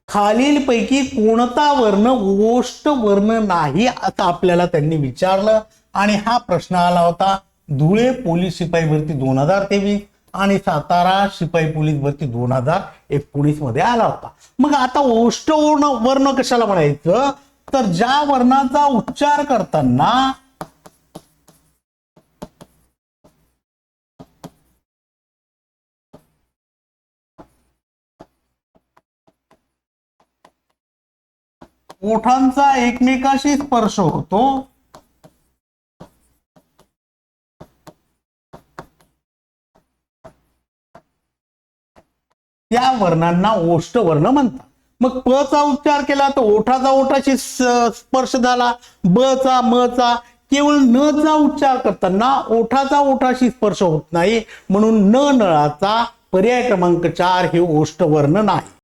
खालीलपैकी कोणता वर्ण ओष्ठ वर्ण नाही असं आपल्याला त्यांनी विचारलं आणि हा प्रश्न आला होता धुळे पोलीस शिपाई भरती 2023 आणि सातारा शिपाई पोलीस भरती 2019 मध्ये आला होता। मग आता ओष्ठ वर्ण कशाला म्हणायचं तर ज्या वर्णाचा उच्चार करताना ओठांचा एकमेकाशी स्पर्श होतो त्या वर्णांना ओष्ठ वर्ण म्हणतात। मग प चा उच्चार केला तर ओठाचा ओठाशी स्पर्श झाला, ब चा म चा केवळ न चा उच्चार करताना ओठाचा ओठाशी स्पर्श होत नाही म्हणून न नळाचा पर्याय क्रमांक 4 हे ओष्ठ वर्ण नाही।